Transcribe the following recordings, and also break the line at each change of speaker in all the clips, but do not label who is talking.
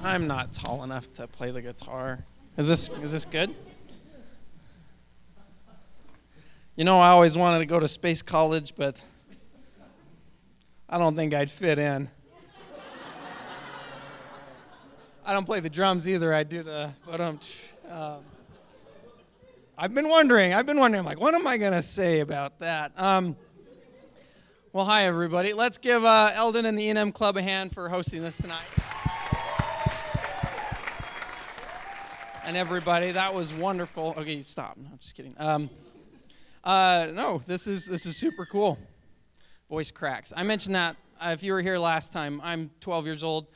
I'm not tall enough to play the guitar. Is this good? You know, I always wanted to go to space college, but I don't think I'd fit in. I don't play the drums either. I do the, but I've been wondering, like, what am I gonna say about that? Well, hi everybody. Let's give Eldon and the E&M Club a hand for hosting this tonight. And everybody, that was wonderful. Okay, stop. No, just kidding. No, this is super cool. Voice cracks. I mentioned that if you were here last time. I'm 12 years old,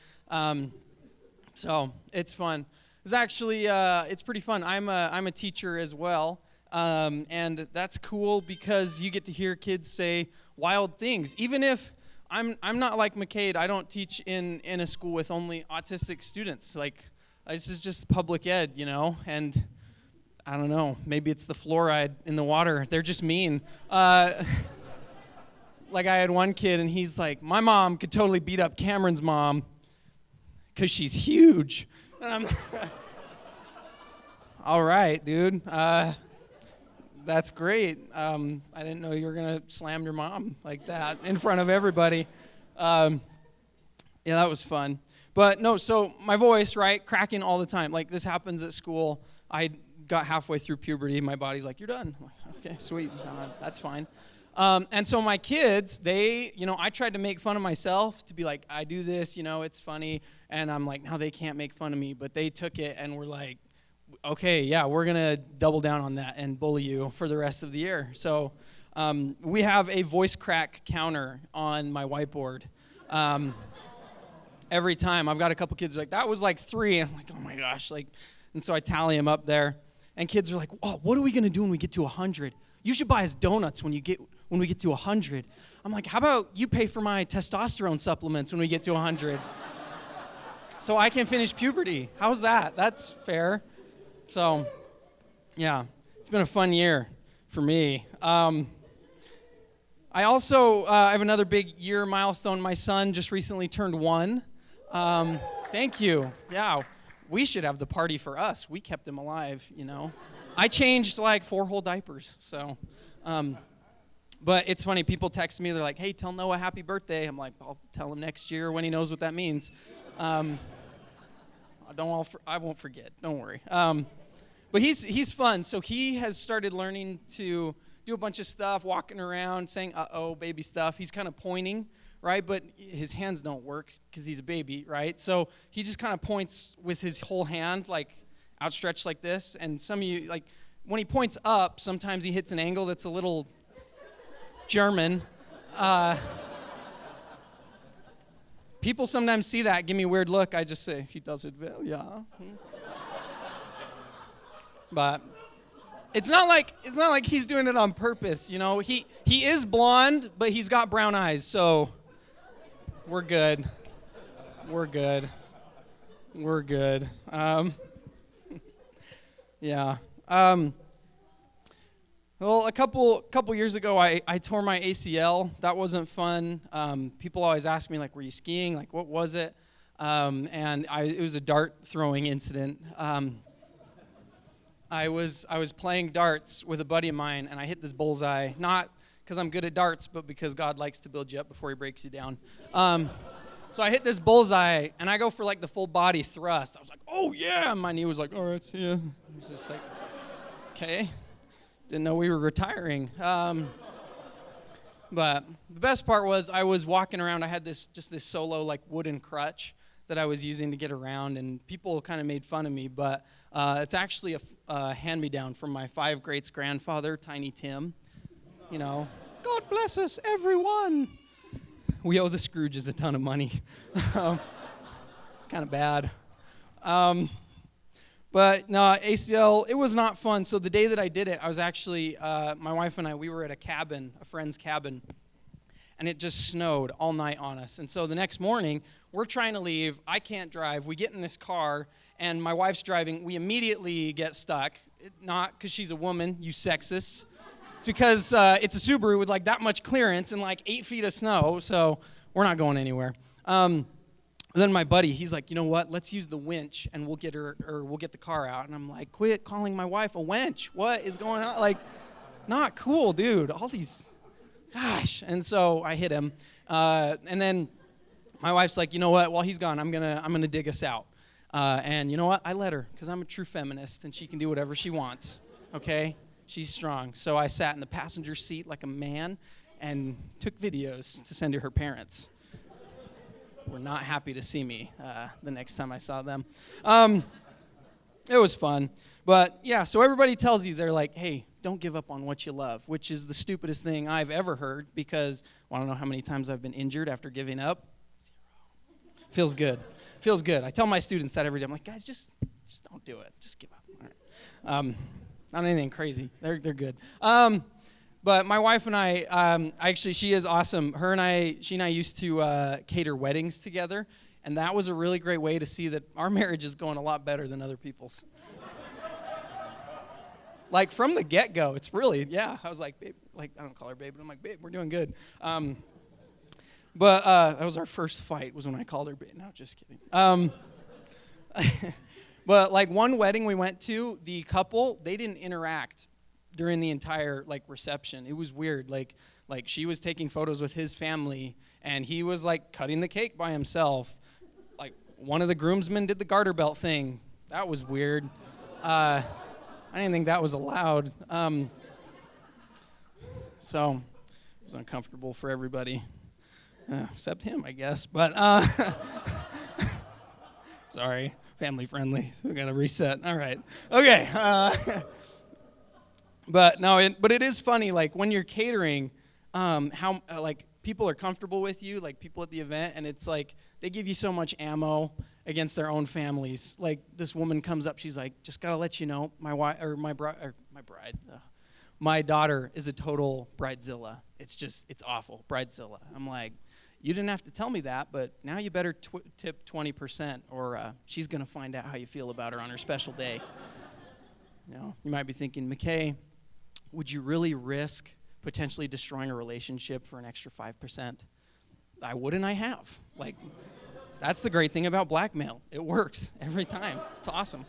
so it's fun. It's actually it's pretty fun. I'm a teacher as well, and that's cool because you get to hear kids say wild things. Even if I'm not like McCade, I don't teach in a school with only autistic students. Like, this is just public ed, you know, and I don't know, maybe it's the fluoride in the water. They're just mean. Like, I had one kid, and he's like, my mom could totally beat up Cameron's mom because she's huge. And I'm all right, dude. That's great. I didn't know you were going to slam your mom like that in front of everybody. Yeah, that was fun. But no, so my voice, right, cracking all the time. Like, this happens at school. I got halfway through puberty. My body's like, you're done. I'm like, okay, sweet. That's fine. And so my kids, they, you know, I tried to make fun of myself to be like, I do this, you know, it's funny. And I'm like, no, they can't make fun of me. But they took it and were like, okay, yeah, we're going to double down on that and bully you for the rest of the year. So we have a voice crack counter on my whiteboard. Every time I've got a couple kids like, that was like 3. I'm like, oh my gosh. Like, and so I tally them up there. And kids are like, oh, what are we going to do when we get to 100? You should buy us donuts when we get to 100. I'm like, how about you pay for my testosterone supplements when we get to 100? So I can finish puberty. How's that? That's fair. So, yeah, it's been a fun year for me. I also have another big year milestone. My son just recently turned 1. Thank you. Yeah, we should have the party for us. We kept him alive, you know. I changed like 4 whole diapers. So, but it's funny. People text me. They're like, "Hey, tell Noah happy birthday." I'm like, "I'll tell him next year when he knows what that means." I won't forget. Don't worry. But he's fun. So he has started learning to do a bunch of stuff, walking around, saying "uh-oh," baby stuff. He's kind of pointing, right? But his hands don't work because he's a baby, right? So he just kind of points with his whole hand, like outstretched like this. And some of you, like, when he points up, sometimes he hits an angle that's a little German. People sometimes see that, give me a weird look. I just say, he does it well, yeah. But it's not like he's doing it on purpose, you know. He is blonde, but he's got brown eyes, so we're good. We're good. Yeah. Well, a couple years ago, I tore my ACL. That wasn't fun. People always ask me, like, were you skiing? Like, what was it? And it was a dart throwing incident. I was playing darts with a buddy of mine, and I hit this bullseye, not because I'm good at darts, but because God likes to build you up before he breaks you down. So I hit this bullseye, and I go for, like, the full body thrust. I was like, oh, yeah. And my knee was like, all right, see ya. I was just like, okay. Didn't know we were retiring. But the best part was I was walking around. I had this solo, like, wooden crutch that I was using to get around, and people kind of made fun of me. But it's actually a hand-me-down from my 5 greats grandfather, Tiny Tim. You know, God bless us, everyone. We owe the Scrooges a ton of money. It's kind of bad. But no, ACL, it was not fun. So the day that I did it, I was actually, my wife and I, we were at a friend's cabin, and it just snowed all night on us. And so the next morning, we're trying to leave. I can't drive. We get in this car, and my wife's driving. We immediately get stuck. Not because she's a woman, you sexists. It's because it's a Subaru with like that much clearance and like 8 feet of snow, so we're not going anywhere. Then my buddy, he's like, you know what? Let's use the winch and we'll get the car out. And I'm like, quit calling my wife a wench. What is going on? Like, not cool, dude. All these, gosh. And so I hit him. And then my wife's like, you know what? While he's gone, I'm gonna dig us out. And you know what? I let her because I'm a true feminist and she can do whatever she wants. Okay? She's strong. So I sat in the passenger seat like a man and took videos to send to her parents. Were not happy to see me the next time I saw them. It was fun. But yeah, so everybody tells you, they're like, hey, don't give up on what you love, which is the stupidest thing I've ever heard because I don't know how many times I've been injured after giving up. 0. Feels good. Feels good. I tell my students that every day. I'm like, guys, just don't do it. Just give up. All right. Not anything crazy. They're good. But my wife and I, actually, she is awesome. She and I used to cater weddings together, and that was a really great way to see that our marriage is going a lot better than other people's. Like, from the get-go, it's really, yeah. I was like, babe, like, I don't call her babe, but I'm like, babe, we're doing good. But that was our first fight, was when I called her babe. No, just kidding. But, like, one wedding we went to, the couple, they didn't interact during the entire reception. It was weird. Like she was taking photos with his family and he was cutting the cake by himself. Like one of the groomsmen did the garter belt thing. That was weird. I didn't think that was allowed. So it was uncomfortable for everybody, except him, I guess. But sorry, family friendly. So we got to reset. All right. Okay. But no, but it is funny, when you're catering, how people are comfortable with you, people at the event, and it's they give you so much ammo against their own families. Like this woman comes up, she's like, just gotta let you know, my daughter is a total bridezilla. It's awful, bridezilla. I'm like, you didn't have to tell me that, but now you better tip 20%, or she's gonna find out how you feel about her on her special day. You might be thinking, McKay, would you really risk potentially destroying a relationship for an extra 5%? I would and I have. That's the great thing about blackmail. It works every time. It's awesome.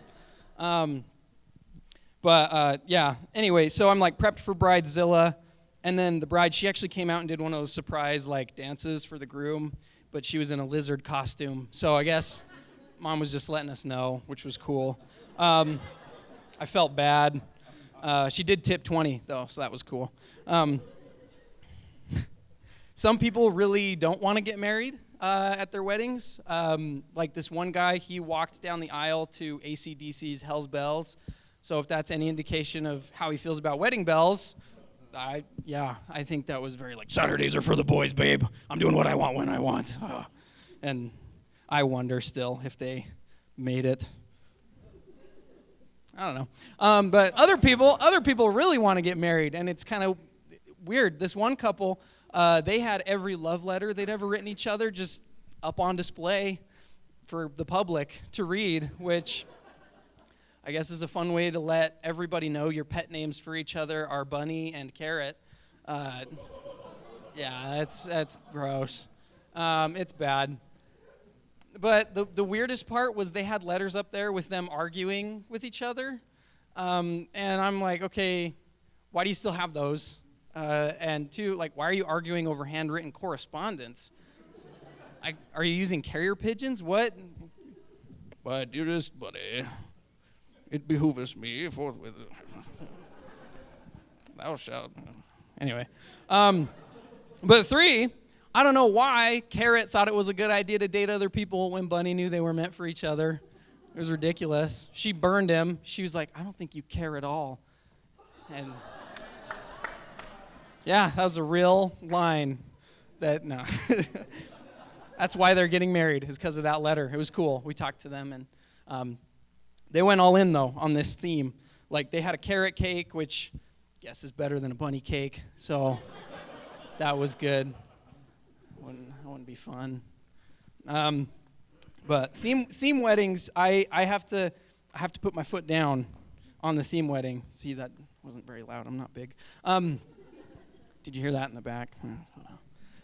Yeah, anyway, so I'm prepped for Bridezilla, and then the bride, she actually came out and did one of those surprise dances for the groom, but she was in a lizard costume. So I guess Mom was just letting us know, which was cool. I felt bad. She did tip 20, though, so that was cool. Some people really don't want to get married at their weddings. Like this one guy, he walked down the aisle to AC/DC's Hell's Bells. So if that's any indication of how he feels about wedding bells, I think that was very Saturdays are for the boys, babe. I'm doing what I want when I want. And I wonder still if they made it. I don't know. But other people really want to get married, and it's kind of weird. This one couple, they had every love letter they'd ever written each other just up on display for the public to read, which I guess is a fun way to let everybody know your pet names for each other are Bunny and Carrot. Yeah, that's gross. It's bad. But the weirdest part was they had letters up there with them arguing with each other. And I'm like, okay, why do you still have those? And two, why are you arguing over handwritten correspondence? Are you using carrier pigeons? What? My dearest buddy, it behooveth me forthwith. Thou shalt. Anyway. But three, I don't know why Carrot thought it was a good idea to date other people when Bunny knew they were meant for each other. It was ridiculous. She burned him. She was like, I don't think you care at all. And yeah, that was a real line. No. That's why they're getting married, is because of that letter. It was cool. We talked to them, and they went all in, though, on this theme. They had a carrot cake, which I guess is better than a bunny cake. So that was good. That wouldn't be fun. But theme weddings, I have to put my foot down on the theme wedding. See, that wasn't very loud. I'm not big. Did you hear that in the back?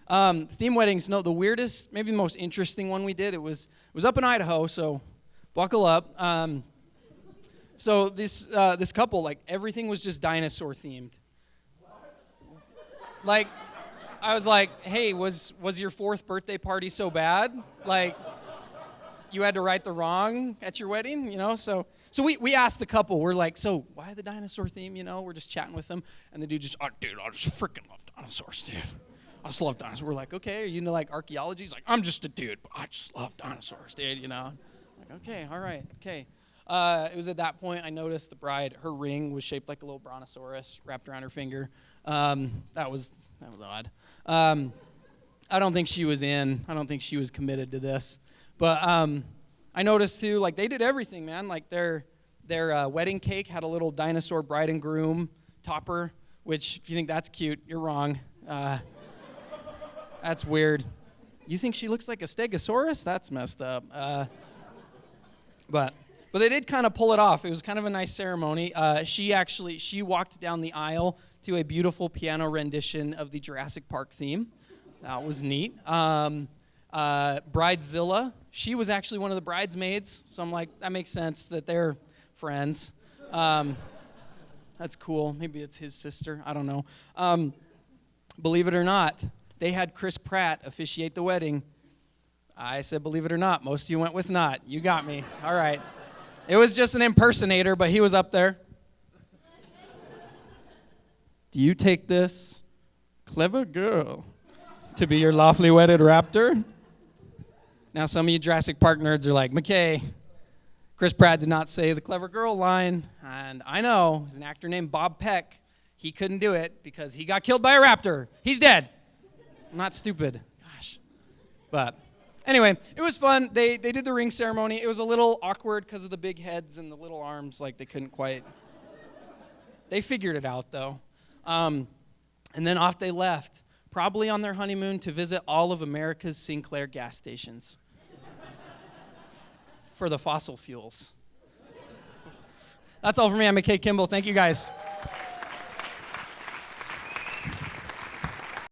Theme weddings, no, the weirdest, maybe the most interesting one we did, it was up in Idaho, so buckle up. So this couple, like, everything was just dinosaur themed. Like, I was like, hey, was your 4th birthday party so bad? Like, you had to right the wrong at your wedding, you know? So we asked the couple, we're like, so why the dinosaur theme, you know? We're just chatting with them, and the dude just, oh, dude, I just freaking love dinosaurs, dude. I just love dinosaurs. We're like, okay, are you into, like, archaeology? He's like, I'm just a dude, but I just love dinosaurs, dude, you know? I'm like, okay, all right, okay. It was at that point I noticed the bride, her ring was shaped like a little brontosaurus wrapped around her finger. That was odd. I don't think she was in. I don't think she was committed to this. But I noticed too, like, they did everything, man. Like, their wedding cake had a little dinosaur bride and groom topper, which if you think that's cute, you're wrong. That's weird. You think she looks like a stegosaurus? That's messed up. But they did kind of pull it off. It was kind of a nice ceremony. She walked down the aisle to a beautiful piano rendition of the Jurassic Park theme. That was neat. Bridezilla, she was actually one of the bridesmaids, so I'm like, that makes sense that they're friends. That's cool. Maybe it's his sister. I don't know. Believe it or not, they had Chris Pratt officiate the wedding. I said, believe it or not. Most of you went with not. You got me. All right. It was just an impersonator, but he was up there. Do you take this clever girl to be your lawfully wedded raptor? Now, some of you Jurassic Park nerds are like, McKay, Chris Pratt did not say the clever girl line. And I know, there's an actor named Bob Peck. He couldn't do it because he got killed by a raptor. He's dead. I'm not stupid. Gosh. But anyway, it was fun. They did the ring ceremony. It was a little awkward because of the big heads and the little arms. Like, they couldn't quite. They figured it out, though. And then off they left, probably on their honeymoon to visit all of America's Sinclair gas stations for the fossil fuels. That's all for me. I'm McKay Kimball. Thank you, guys.